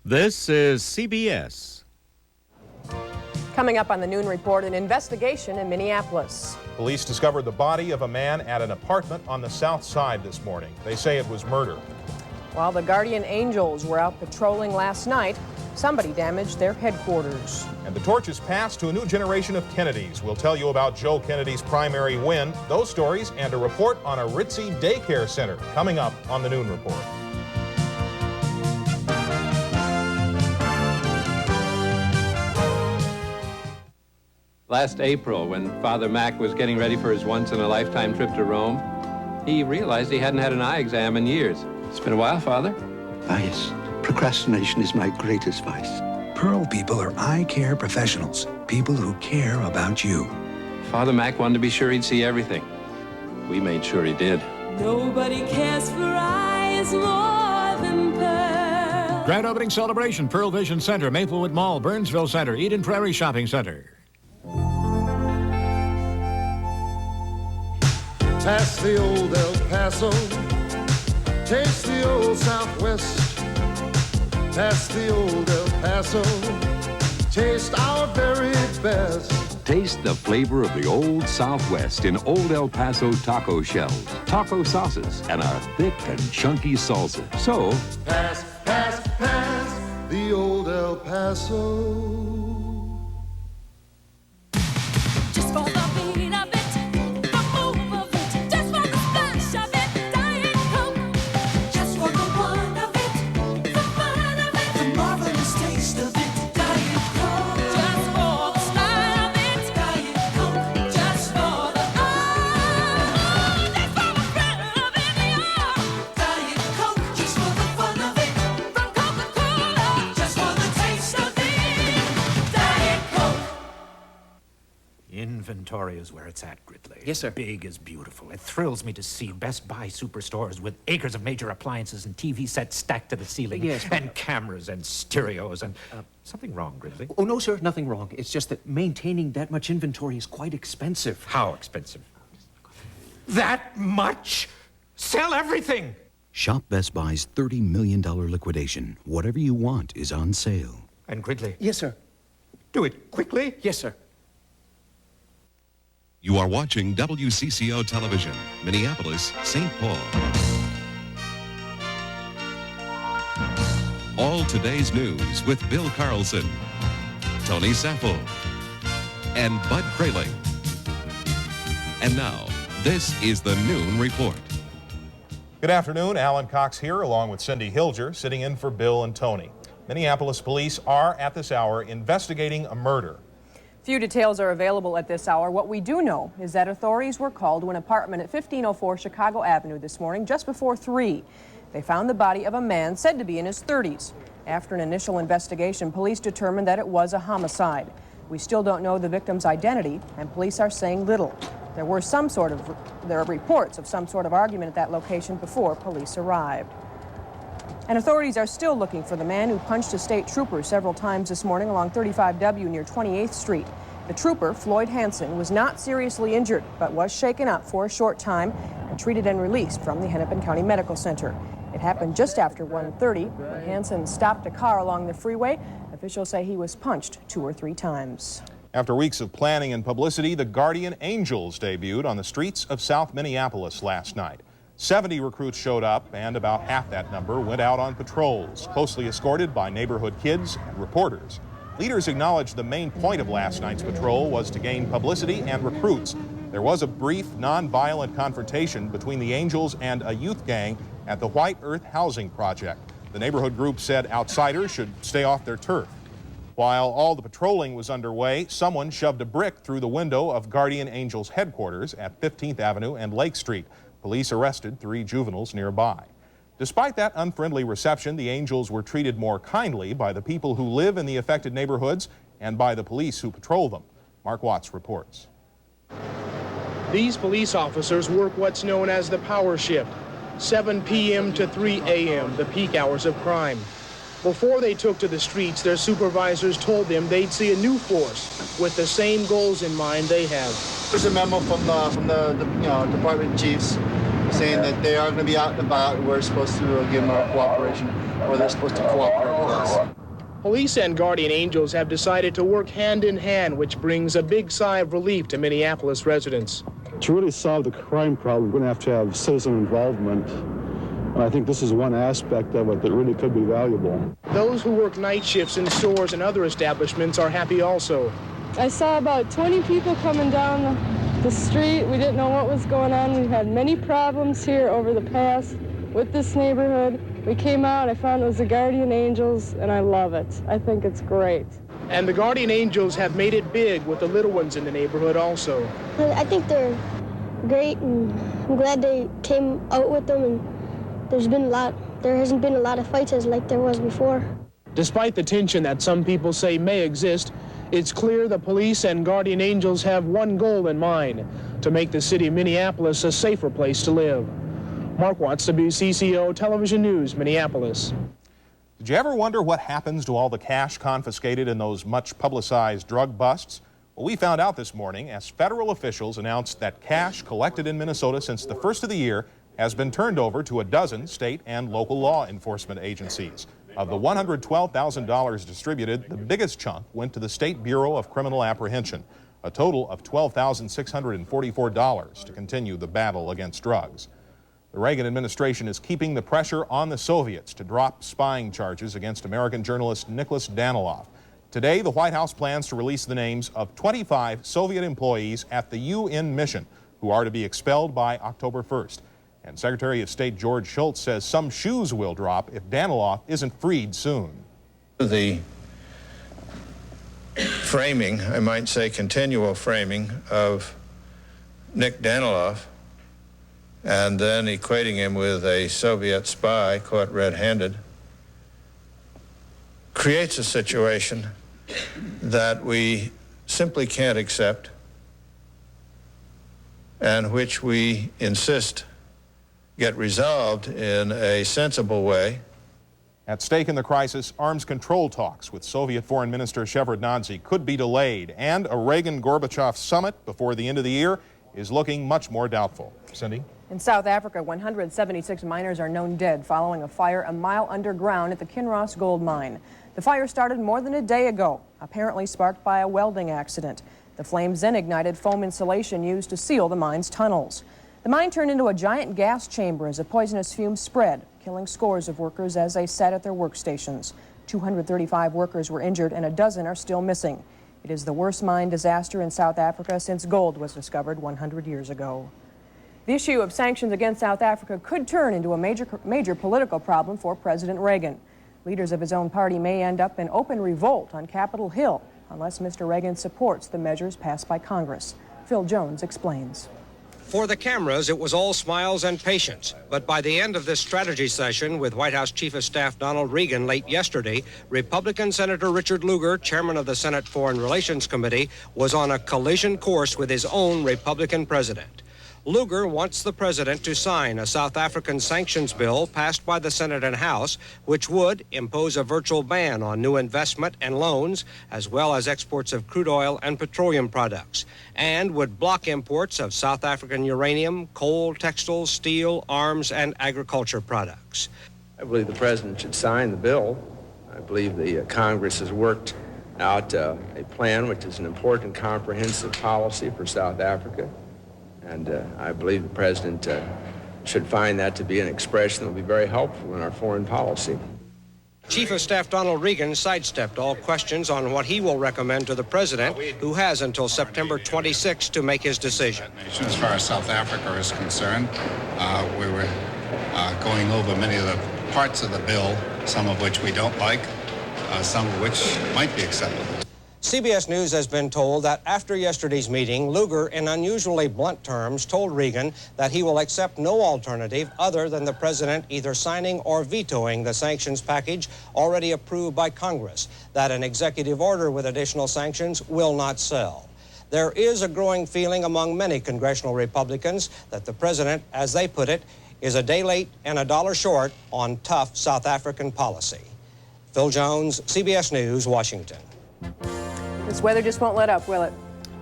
This is CBS. Coming up on the Noon Report, an investigation in Minneapolis. Police discovered the body of a man at an apartment on the south side this morning. They say it was murder. While the Guardian Angels were out patrolling last night, somebody damaged their headquarters. And the torch is passed to a new generation of Kennedys. We'll tell you about Joe Kennedy's primary win, those stories, and a report on a ritzy daycare center coming up on the Noon Report. Last April, when Father Mac was getting ready for his once-in-a-lifetime trip to Rome, he realized he hadn't had an eye exam in years. It's been a while, Father. Ah, yes. Procrastination is my greatest vice. Pearl people are eye care professionals, people who care about you. Father Mac wanted to be sure he'd see everything. We made sure he did. Nobody cares for eyes more than Pearl. Grand opening celebration, Pearl Vision Center, Maplewood Mall, Burnsville Center, Eden Prairie Shopping Center. Past the old El Paso, taste the old Southwest. Past the old El Paso, taste our very best. Taste the flavor of the old Southwest in Old El Paso taco shells, taco sauces, and our thick and chunky salsa. So, pass the old El Paso. Just for the beat of it, the move of it, just for the splash of it, Diet Coke. Just for the one of it, the fun of it, the marvelous taste of it, Diet Coke. Just for the style of it, Diet Coke. Just for the just for the thrill of it, yeah. Diet Coke. Just for the fun of it, from Coca-Cola. Just for the taste of it, Diet Coke. Inventory is where it's at, Gridley. Yes, sir. Big is beautiful. It thrills me to see Best Buy superstores with acres of major appliances and TV sets stacked to the ceiling. Yes, and cameras and stereos and... something wrong, Gridley? Oh, no, sir, nothing wrong. It's just that maintaining that much inventory is quite expensive. How expensive? That much? Sell everything! Shop Best Buy's $30 million liquidation. Whatever you want is on sale. And Gridley? Yes, sir. Do it quickly? Yes, sir. You are watching WCCO Television, Minneapolis, St. Paul. All today's news with Bill Carlson, Tony Sample, and Bud Kraling. And now, this is the Noon Report. Good afternoon. Alan Cox here, along with Cindy Hilger, sitting in for Bill and Tony. Minneapolis police are, at this hour, investigating a murder. Few details are available at this hour. What we do know is that authorities were called to an apartment at 1504 Chicago Avenue this morning just before 3. They found the body of a man said to be in his 30s. After an initial investigation, police determined that it was a homicide. We still don't know the victim's identity, and police are saying little. There are reports of some sort of argument at that location before police arrived. And authorities are still looking for the man who punched a state trooper several times this morning along 35W near 28th Street. The trooper, Floyd Hansen, was not seriously injured, but was shaken up for a short time and treated and released from the Hennepin County Medical Center. It happened just after 1:30 when Hansen stopped a car along the freeway. Officials say he was punched 2 or 3 times. After weeks of planning and publicity, the Guardian Angels debuted on the streets of South Minneapolis last night. 70 recruits showed up, and about half that number went out on patrols, closely escorted by neighborhood kids and reporters. Leaders acknowledged the main point of last night's patrol was to gain publicity and recruits. There was a brief, non-violent confrontation between the Angels and a youth gang at the White Earth Housing Project. The neighborhood group said outsiders should stay off their turf. While all the patrolling was underway, someone shoved a brick through the window of Guardian Angels headquarters at 15th Avenue and Lake Street. Police arrested 3 juveniles nearby. Despite that unfriendly reception, the Angels were treated more kindly by the people who live in the affected neighborhoods and by the police who patrol them. Mark Watts reports. These police officers work what's known as the power shift, 7 p.m. to 3 a.m., the peak hours of crime. Before they took to the streets, their supervisors told them they'd see a new force with the same goals in mind they have. There's a memo from the department chiefs saying that they are going to be out and about. We're supposed to give them our cooperation, or they're supposed to cooperate with us. Police and guardian angels have decided to work hand in hand, which brings a big sigh of relief to Minneapolis residents. To really solve the crime problem, we're going to have citizen involvement. And I think this is one aspect of it that really could be valuable. Those who work night shifts in stores and other establishments are happy also. I saw about 20 people coming down the street. We didn't know what was going on. We've had many problems here over the past with this neighborhood. We came out, I found it was the Guardian Angels, and I love it. I think it's great. And the Guardian Angels have made it big with the little ones in the neighborhood also. I think they're great, and I'm glad they came out with them, and there hasn't been a lot of fights as like there was before. Despite the tension that some people say may exist, it's clear the police and Guardian Angels have one goal in mind: to make the city of Minneapolis a safer place to live. Mark Watts, WCCO Television News, Minneapolis. Did you ever wonder what happens to all the cash confiscated in those much publicized drug busts? Well, we found out this morning as federal officials announced that cash collected in Minnesota since the first of the year has been turned over to a dozen state and local law enforcement agencies. Of the $112,000 distributed, the biggest chunk went to the State Bureau of Criminal Apprehension, a total of $12,644 to continue the battle against drugs. The Reagan administration is keeping the pressure on the Soviets to drop spying charges against American journalist Nicholas Danilov. Today, the White House plans to release the names of 25 Soviet employees at the UN mission who are to be expelled by October 1st. And Secretary of State George Shultz says some shoes will drop if Danilov isn't freed soon. The framing, I might say continual framing, of Nick Danilov and then equating him with a Soviet spy caught red-handed creates a situation that we simply can't accept and which we insist get resolved in a sensible way. At stake in the crisis, arms control talks with Soviet Foreign Minister Shevardnadze could be delayed, and a Reagan-Gorbachev summit before the end of the year is looking much more doubtful. Cindy? In South Africa, 176 miners are known dead following a fire a mile underground at the Kinross gold mine. The fire started more than a day ago, apparently sparked by a welding accident. The flames then ignited foam insulation used to seal the mine's tunnels. The mine turned into a giant gas chamber as a poisonous fume spread, killing scores of workers as they sat at their workstations. 235 workers were injured and a dozen are still missing. It is the worst mine disaster in South Africa since gold was discovered 100 years ago. The issue of sanctions against South Africa could turn into a major political problem for President Reagan. Leaders of his own party may end up in open revolt on Capitol Hill unless Mr. Reagan supports the measures passed by Congress. Phil Jones explains. For the cameras, it was all smiles and patience. But by the end of this strategy session with White House Chief of Staff Donald Regan late yesterday, Republican Senator Richard Lugar, chairman of the Senate Foreign Relations Committee, was on a collision course with his own Republican president. Lugar wants the president to sign a South African sanctions bill passed by the Senate and House, which would impose a virtual ban on new investment and loans, as well as exports of crude oil and petroleum products, and would block imports of South African uranium, coal, textiles, steel, arms, and agriculture products. I believe the president should sign the bill. I believe the Congress has worked out a plan which is an important comprehensive policy for South Africa. And I believe the president should find that to be an expression that will be very helpful in our foreign policy. Chief of Staff Donald Regan sidestepped all questions on what he will recommend to the president, who has until September 26 to make his decision. As far as South Africa is concerned, we were going over many of the parts of the bill, some of which we don't like, some of which might be acceptable. CBS News has been told that after yesterday's meeting, Lugar, in unusually blunt terms, told Regan that he will accept no alternative other than the president either signing or vetoing the sanctions package already approved by Congress, that an executive order with additional sanctions will not sell. There is a growing feeling among many congressional Republicans that the president, as they put it, is a day late and a dollar short on tough South African policy. Phil Jones, CBS News, Washington. This weather just won't let up, will it?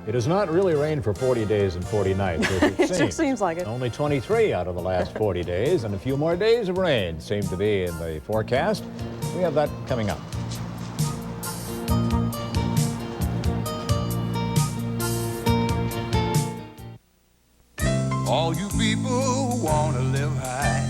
It has not really rained for 40 days and 40 nights, as it It seems. sure seems like it. Only 23 out of the last 40 days, and a few more days of rain seem to be in the forecast. We have that coming up. All you people who wanna live high,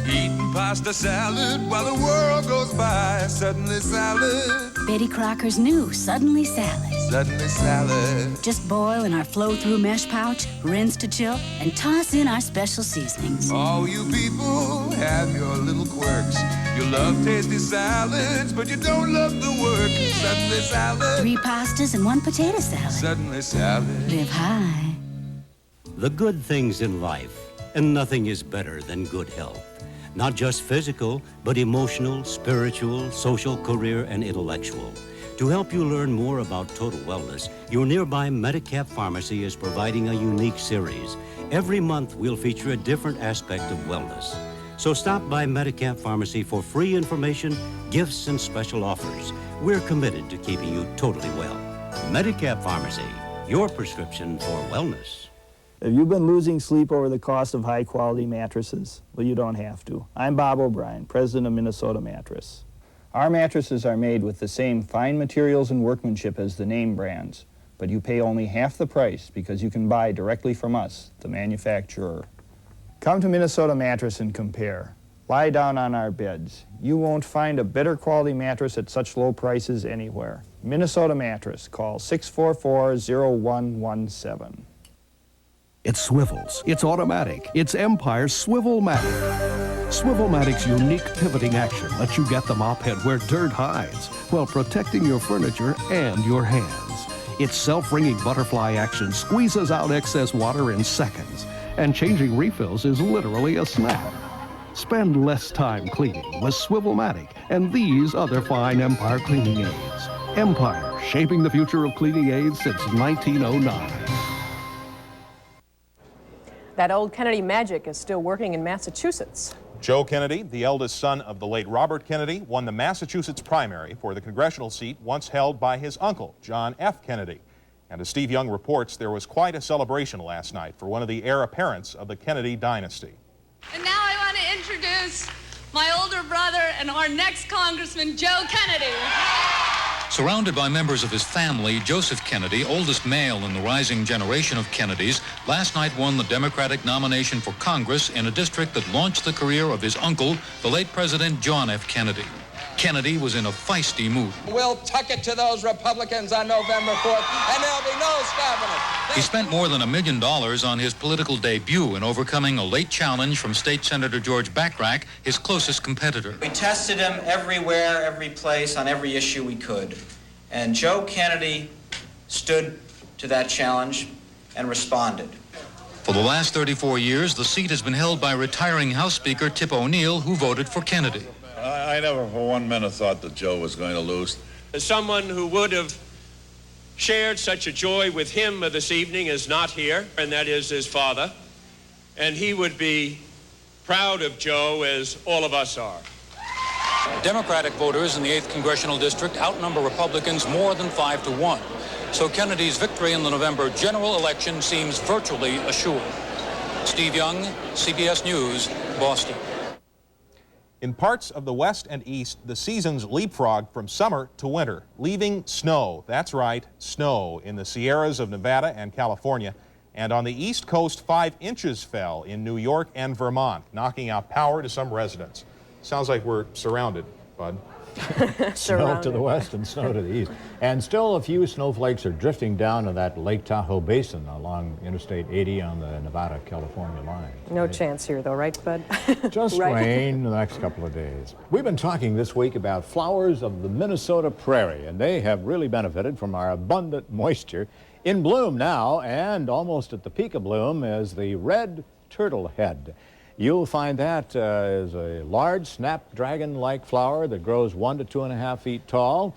eating pasta salad while the world goes by. Suddenly salad, Betty Crocker's new Suddenly Salad. suddenly salad. Just boil in our flow-through mesh pouch, rinse to chill, and toss in our special seasonings. All you people have your little quirks. You love tasty salads, but you don't love the work. Suddenly salad, 3 pastas and 1 potato salad. suddenly salad. Live high. The good things in life, and nothing is better than good health. Not just physical, but emotional, spiritual, social, career, and intellectual. To help you learn more about total wellness, your nearby Medicap pharmacy is providing a unique series. Every month, we'll feature a different aspect of wellness. So stop by Medicap Pharmacy for free information, gifts, and special offers. We're committed to keeping you totally well. Medicap Pharmacy, your prescription for wellness. Have you been losing sleep over the cost of high-quality mattresses? Well, you don't have to. I'm Bob O'Brien, president of Minnesota Mattress. Our mattresses are made with the same fine materials and workmanship as the name brands, but you pay only half the price because you can buy directly from us, the manufacturer. Come to Minnesota Mattress and compare. Lie down on our beds. You won't find a better quality mattress at such low prices anywhere. Minnesota Mattress. Call 644-0117. It swivels. It's automatic. It's Empire's Swivel-matic. Swivel-matic's unique pivoting action lets you get the mop head where dirt hides while protecting your furniture and your hands. Its self-wringing butterfly action squeezes out excess water in seconds, and changing refills is literally a snap. Spend less time cleaning with Swivel-matic and these other fine Empire cleaning aids. Empire, shaping the future of cleaning aids since 1909. That old Kennedy magic is still working in Massachusetts. Joe Kennedy, the eldest son of the late Robert Kennedy, won the Massachusetts primary for the congressional seat once held by his uncle, John F. Kennedy. And as Steve Young reports, there was quite a celebration last night for one of the heir apparents of the Kennedy dynasty. And now I want to introduce my older brother and our next Congressman, Joe Kennedy. Surrounded by members of his family, Joseph Kennedy, oldest male in the rising generation of Kennedys, last night won the Democratic nomination for Congress in a district that launched the career of his uncle, the late President John F. Kennedy. Kennedy was in a feisty mood. We'll tuck it to those Republicans on November 4th, and there'll be no stopping it. He spent more than $1 million on his political debut in overcoming a late challenge from State Senator George Bachrach, his closest competitor. We tested him everywhere, every place, on every issue we could. And Joe Kennedy stood to that challenge and responded. For the last 34 years, the seat has been held by retiring House Speaker Tip O'Neill, who voted for Kennedy. I never for 1 minute thought that Joe was going to lose. As someone who would have shared such a joy with him this evening is not here, and that is his father. And he would be proud of Joe, as all of us are. Democratic voters in the 8th Congressional District outnumber Republicans more than 5-1. So Kennedy's victory in the November general election seems virtually assured. Steve Young, CBS News, Boston. In parts of the West and East, the seasons leapfrog from summer to winter, leaving snow. That's right, snow in the Sierras of Nevada and California. And on the East Coast, 5 inches fell in New York and Vermont, knocking out power to some residents. Sounds like we're surrounded, Bud. Snow to the west and snow to the east. And still a few snowflakes are drifting down to that Lake Tahoe basin along Interstate 80 on the Nevada-California line. No chance here, though, right, Bud? Just right. rain the next couple of days. We've been talking this week about flowers of the Minnesota prairie, and they have really benefited from our abundant moisture. In bloom now, and almost at the peak of bloom, is the red turtlehead. You'll find that is a large snapdragon-like flower that grows 1 to 2.5 feet tall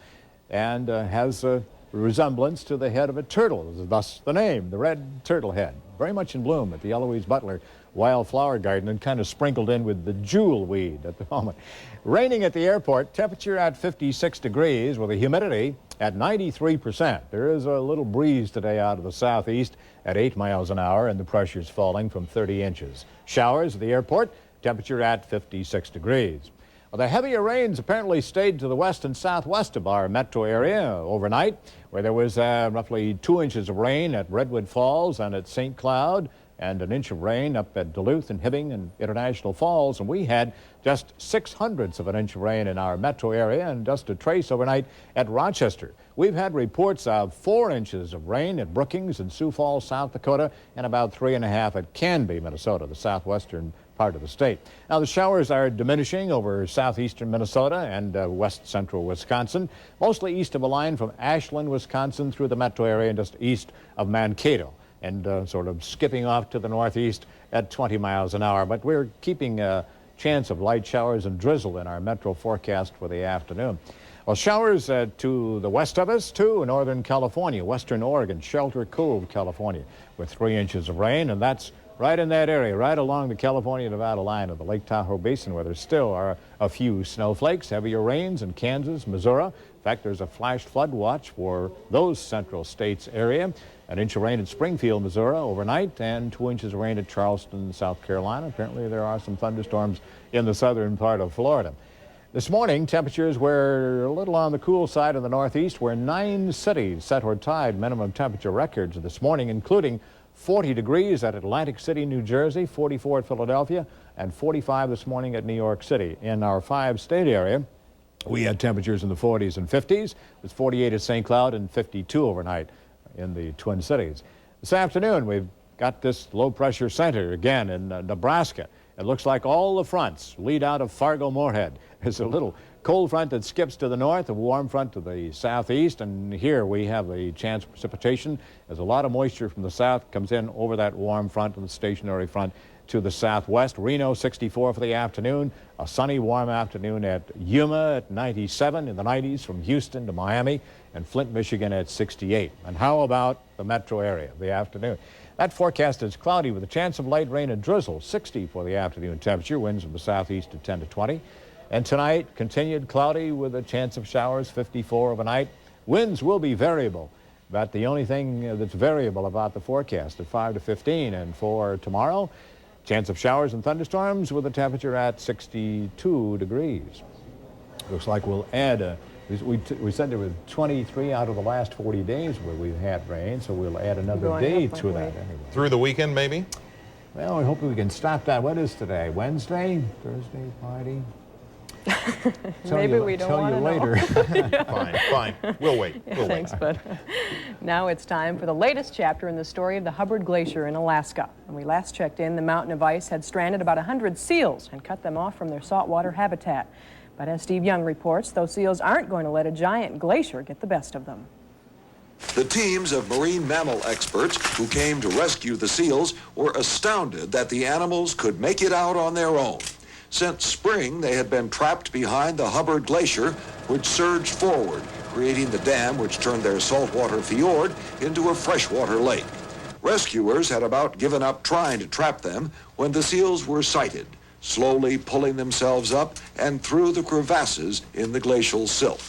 and has a resemblance to the head of a turtle, thus the name, the red turtlehead. very much in bloom at the Eloise Butler Wildflower Garden and kind of sprinkled in with the jewel weed at the moment. Raining at the airport, temperature at 56 degrees with a humidity at 93%. There is a little breeze today out of the southeast at 8 miles an hour, and the pressure's falling from 30 inches. Showers at the airport, temperature at 56 degrees. Well, the heavier rains apparently stayed to the west and southwest of our metro area overnight, where there was roughly 2 inches of rain at Redwood Falls and at St. Cloud, and an inch of rain up at Duluth and Hibbing and International Falls. And we had just 0.06 of an inch of rain in our metro area and just a trace overnight at Rochester. We've had reports of 4 inches of rain at Brookings and Sioux Falls, South Dakota, and about 3.5 at Canby, Minnesota, the southwestern part of the state. Now, the showers are diminishing over southeastern Minnesota and west central Wisconsin, mostly east of a line from Ashland, Wisconsin, through the metro area and just east of Mankato, and sort of skipping off to the northeast at 20 miles an hour. But we're keeping a chance of light showers and drizzle in our metro forecast for the afternoon. Well, showers to the west of us, too, northern California, western Oregon, Shelter Cove, California, with 3 inches of rain, and that's right in that area, right along the California-Nevada line of the Lake Tahoe Basin, where there still are a few snowflakes, heavier rains in Kansas, Missouri. In fact, there's a flash flood watch for those central states area. An inch of rain in Springfield, Missouri overnight, and 2 inches of rain at Charleston, South Carolina. Apparently there are some thunderstorms in the southern part of Florida. This morning, temperatures were a little on the cool side in the northeast, where 9 cities set or tied minimum temperature records this morning, including 40 degrees at Atlantic City, New Jersey, 44 at Philadelphia, and 45 this morning at New York City. In our 5-state area, we had temperatures in the 40s and 50s. It was 48 at St. Cloud and 52 overnight in the Twin Cities. This afternoon, we've got this low-pressure center again in Nebraska. It looks like all the fronts lead out of Fargo-Moorhead. There's a little cold front that skips to the north, a warm front to the southeast, and here we have a chance of precipitation as a lot of moisture from the south comes in over that warm front and the stationary front to the southwest. Reno, 64 for the afternoon. A sunny, warm afternoon at Yuma at 97, in the 90s from Houston to Miami, and Flint, Michigan at 68. And how about the metro area, the afternoon? That forecast is cloudy with a chance of light rain and drizzle, 60 for the afternoon temperature, winds from the southeast at 10 to 20. And tonight, continued cloudy with a chance of showers, 54 overnight. Winds will be variable, but the only thing that's variable about the forecast at 5 to 15. And for tomorrow, chance of showers and thunderstorms with a temperature at 62 degrees. Looks like we'll add we said there were 23 out of the last 40 days where we've had rain, so we'll add another day to that anyway. Through the weekend, maybe? Well, we hope we can stop that. What is today? Wednesday? Thursday? Friday? Maybe we don't want to later. Fine. We'll wait. Thanks, bud. Now it's time for the latest chapter in the story of the Hubbard Glacier in Alaska. When we last checked in, the mountain of ice had stranded about 100 seals and cut them off from their saltwater habitat. But as Steve Young reports, those seals aren't going to let a giant glacier get the best of them. The teams of marine mammal experts who came to rescue the seals were astounded that the animals could make it out on their own. Since spring, they had been trapped behind the Hubbard Glacier, which surged forward, creating the dam which turned their saltwater fjord into a freshwater lake. Rescuers had about given up trying to trap them when the seals were sighted, slowly pulling themselves up and through the crevasses in the glacial silt.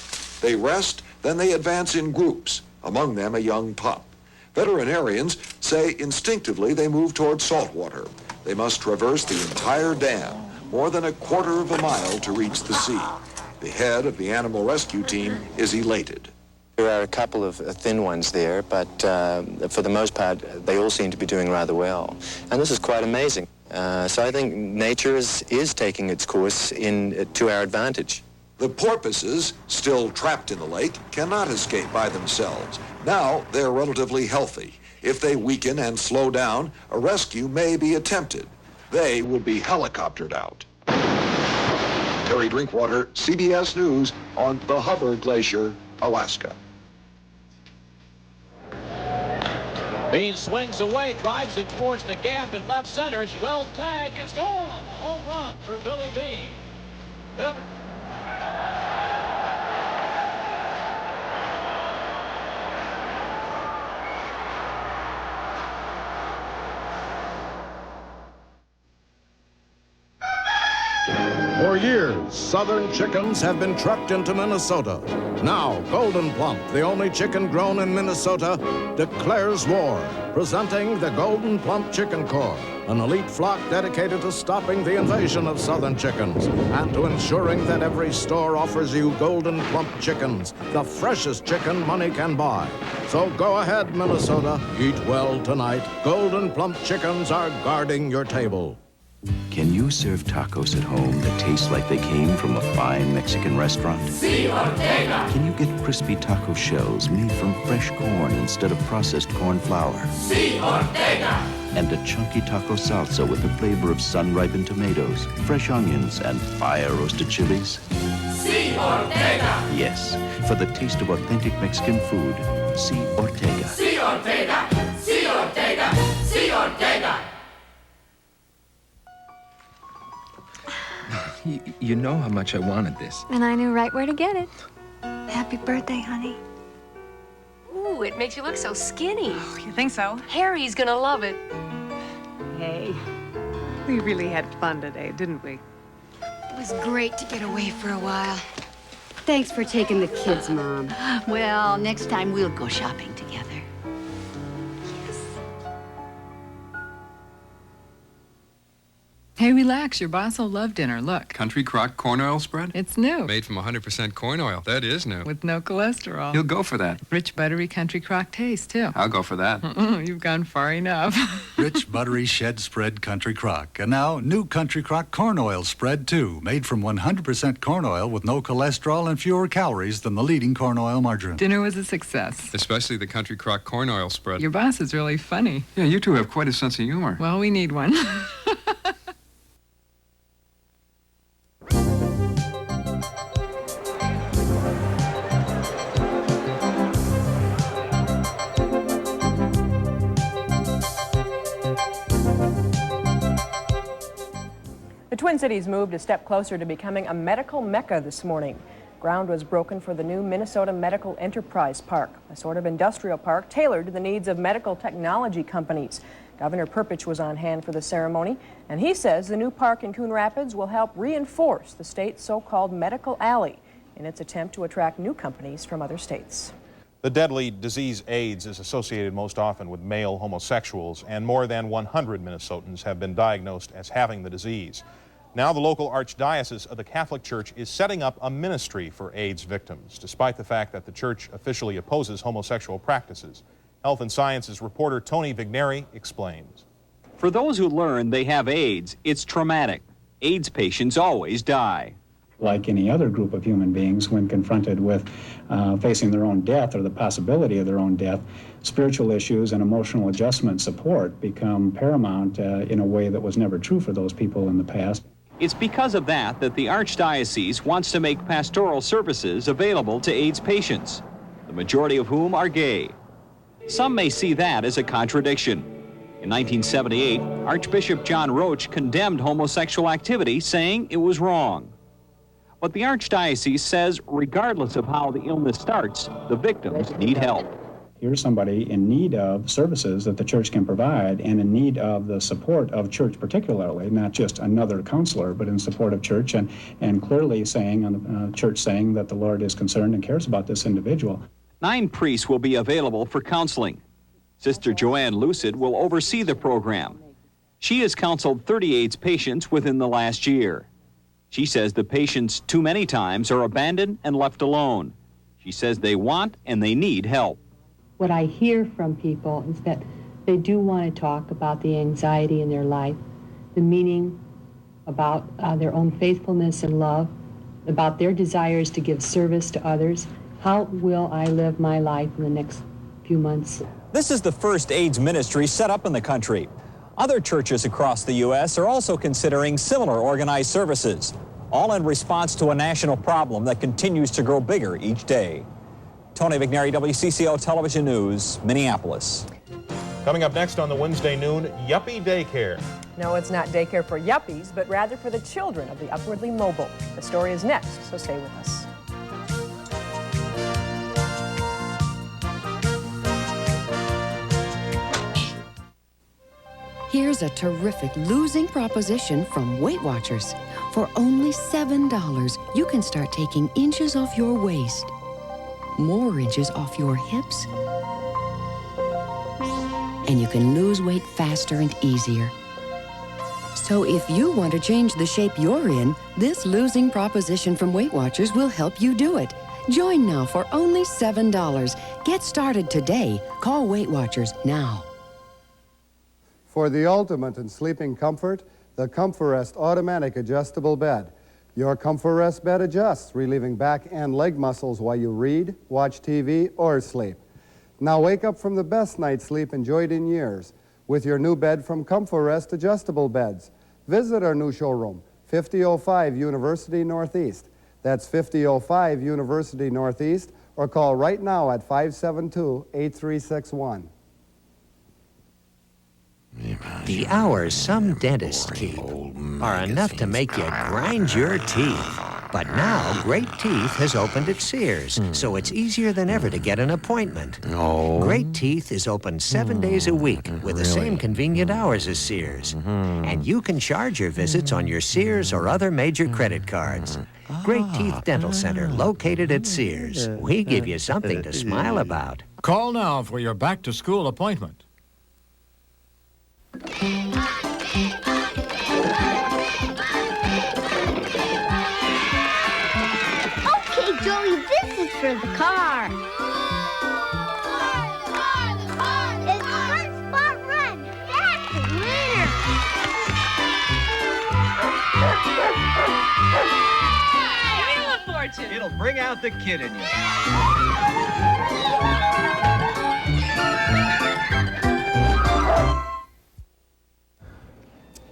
They rest, then they advance in groups, among them a young pup. Veterinarians say instinctively they move toward saltwater. They must traverse the entire dam, more than a quarter of a mile to reach the sea. The head of the animal rescue team is elated. There are a couple of thin ones there, but for the most part, they all seem to be doing rather well. And this is quite amazing. So I think nature is taking its course to our advantage. The porpoises, still trapped in the lake, cannot escape by themselves. Now they're relatively healthy. If they weaken and slow down, a rescue may be attempted. They will be helicoptered out. Terry Drinkwater, CBS News on the Hubbard Glacier, Alaska. He swings away, drives it towards the gap in left center. It's well tagged. It's gone. Home run for Billy B. Yep. For years, Southern chickens have been trucked into Minnesota. Now, Golden Plump, the only chicken grown in Minnesota, declares war, presenting the Golden Plump Chicken Corps, an elite flock dedicated to stopping the invasion of Southern chickens and to ensuring that every store offers you Golden Plump chickens, the freshest chicken money can buy. So go ahead, Minnesota, eat well tonight. Golden Plump chickens are guarding your table. Can you serve tacos at home that taste like they came from a fine Mexican restaurant? Si, Ortega. Can you get crispy taco shells made from fresh corn instead of processed corn flour? Si, Ortega. And a chunky taco salsa with the flavor of sun-ripened tomatoes, fresh onions, and fire-roasted chilies? Si, Ortega. Yes, for the taste of authentic Mexican food, Si, Ortega. Si, Ortega. Si, Ortega. Si, Ortega. You know how much I wanted this. And I knew right where to get it. Happy birthday, honey. Ooh, it makes you look so skinny. Oh, you think so? Harry's gonna love it. Hey, we really had fun today, didn't we? It was great to get away for a while. Thanks for taking the kids, Mom. Well, next time we'll go shopping together. Hey, relax. Your boss will love dinner. Look. Country crock corn oil spread? It's new. Made from 100% corn oil. That is new. With no cholesterol. You'll go for that. Rich, buttery country crock taste, too. I'll go for that. You've gone far enough. Rich, buttery, shed spread country crock. And now, new country crock corn oil spread, too. Made from 100% corn oil with no cholesterol and fewer calories than the leading corn oil margarine. Dinner was a success. Especially the country crock corn oil spread. Your boss is really funny. Yeah, you two have quite a sense of humor. Well, we need one. The Twin Cities moved a step closer to becoming a medical mecca this morning. Ground was broken for the new Minnesota Medical Enterprise Park, a sort of industrial park tailored to the needs of medical technology companies. Governor Perpich was on hand for the ceremony, and he says the new park in Coon Rapids will help reinforce the state's so-called medical alley in its attempt to attract new companies from other states. The deadly disease AIDS is associated most often with male homosexuals, and more than 100 Minnesotans have been diagnosed as having the disease. Now the local archdiocese of the Catholic Church is setting up a ministry for AIDS victims, despite the fact that the church officially opposes homosexual practices. Health and Sciences reporter Tony Vigneri explains. For those who learn they have AIDS, it's traumatic. AIDS patients always die. Like any other group of human beings, when confronted with facing their own death or the possibility of their own death, spiritual issues and emotional adjustment support become paramount in a way that was never true for those people in the past. It's because of that that the Archdiocese wants to make pastoral services available to AIDS patients, the majority of whom are gay. Some may see that as a contradiction. In 1978, Archbishop John Roach condemned homosexual activity, saying it was wrong. But the Archdiocese says regardless of how the illness starts, the victims need help. Here's somebody in need of services that the church can provide and in need of the support of church particularly, not just another counselor, but in support of church and clearly saying, church saying that the Lord is concerned and cares about this individual. 9 priests will be available for counseling. Sister Joanne Lucid will oversee the program. She has counseled 30 AIDS patients within the last year. She says the patients too many times are abandoned and left alone. She says they want and they need help. What I hear from people is that they do want to talk about the anxiety in their life, the meaning about their own faithfulness and love, about their desires to give service to others. How will I live my life in the next few months? This is the first AIDS ministry set up in the country. Other churches across the U.S. are also considering similar organized services, all in response to a national problem that continues to grow bigger each day. Tony Vigneri, WCCO Television News, Minneapolis. Coming up next on the Wednesday noon, Yuppie Daycare. No, it's not daycare for yuppies, but rather for the children of the upwardly mobile. The story is next, so stay with us. Here's a terrific losing proposition from Weight Watchers. For only $7, you can start taking inches off your waist, more inches off your hips, and you can lose weight faster and easier. So if you want to change the shape you're in, this losing proposition from Weight Watchers will help you do it. Join now for only $7. Get started today. Call Weight Watchers now. For the ultimate in sleeping comfort, the ComforRest Automatic Adjustable Bed. Your ComforRest bed adjusts, relieving back and leg muscles while you read, watch TV, or sleep. Now wake up from the best night's sleep enjoyed in years with your new bed from ComforRest Adjustable Beds. Visit our new showroom, 5005 University Northeast. That's 5005 University Northeast, or call right now at 572-8361. The hours some dentists keep are enough to make you grind your teeth. But now, Great Teeth has opened at Sears, so it's easier than ever to get an appointment. Great Teeth is open 7 days a week with the same convenient hours as Sears. And you can charge your visits on your Sears or other major credit cards. Great Teeth Dental Center, located at Sears. We give you something to smile about. Call now for your back-to-school appointment. Okay, Joey, this is for the car. It's Fun Spot Run. That's the winner. Wheel of Fortune. It'll bring out the kid in you.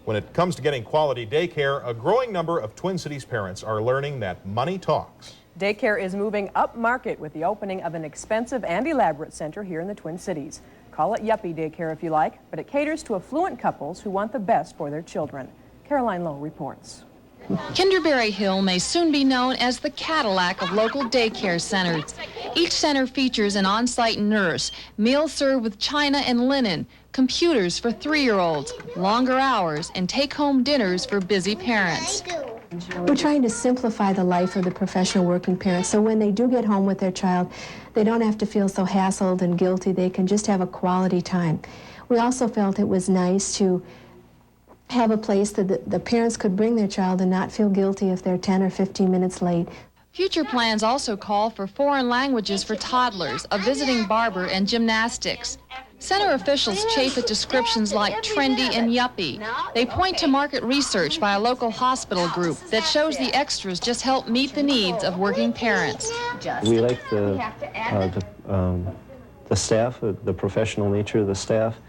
When it comes to getting quality daycare, a growing number of Twin Cities parents are learning that money talks. Daycare is moving up market with the opening of an expensive and elaborate center here in the Twin Cities. Call it yuppie daycare if you like, but it caters to affluent couples who want the best for their children. Caroline Lowe reports. Kinderberry Hill may soon be known as the Cadillac of local daycare centers. Each center features an on-site nurse, meals served with china and linen, computers for 3-year-olds, longer hours, and take-home dinners for busy parents. We're trying to simplify the life of the professional working parent, so when they do get home with their child, they don't have to feel so hassled and guilty. They can just have a quality time. We also felt it was nice to have a place that the parents could bring their child and not feel guilty if they're 10 or 15 minutes late. Future plans also call for foreign languages for toddlers, a visiting barber, and gymnastics. Center officials chafe at descriptions like trendy and yuppie. They point to market research by a local hospital group that shows the extras just help meet the needs of working parents. We like the staff, the professional nature of the staff,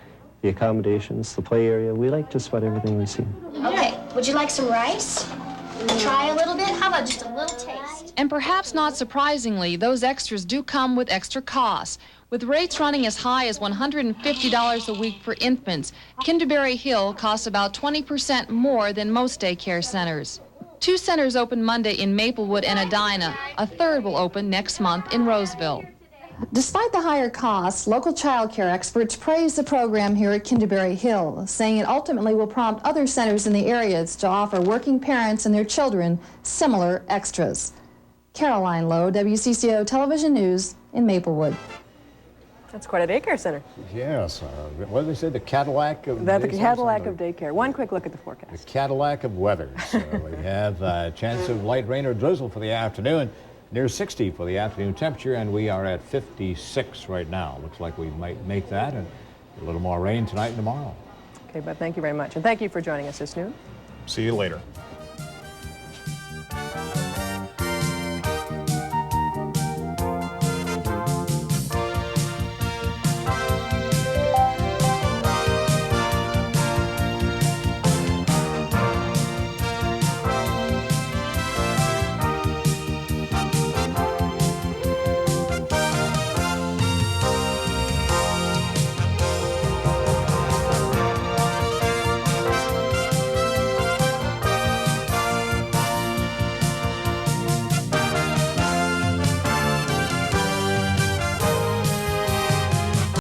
the accommodations, the play area. We like just about everything we see. Okay, would you like some rice? Try a little bit? How about just a little taste? And perhaps not surprisingly, those extras do come with extra costs. With rates running as high as $150 a week for infants, Kinderberry Hill costs about 20% more than most daycare centers. 2 centers open Monday in Maplewood and Edina. A third will open next month in Roseville. Despite the higher costs, local child care experts praise the program here at Kinderberry Hill, saying it ultimately will prompt other centers in the areas to offer working parents and their children similar extras. Caroline Lowe, WCCO Television News in Maplewood. That's quite a daycare center. Yes. What did they say? The Cadillac of The Cadillac of daycare. One quick look at the forecast. The Cadillac of weather. So we have a chance of light rain or drizzle for the afternoon. Near 60 for the afternoon temperature, and we are at 56 right now. Looks like we might make that, and a little more rain tonight and tomorrow. Okay, but thank you very much. And thank you for joining us this noon. See you later.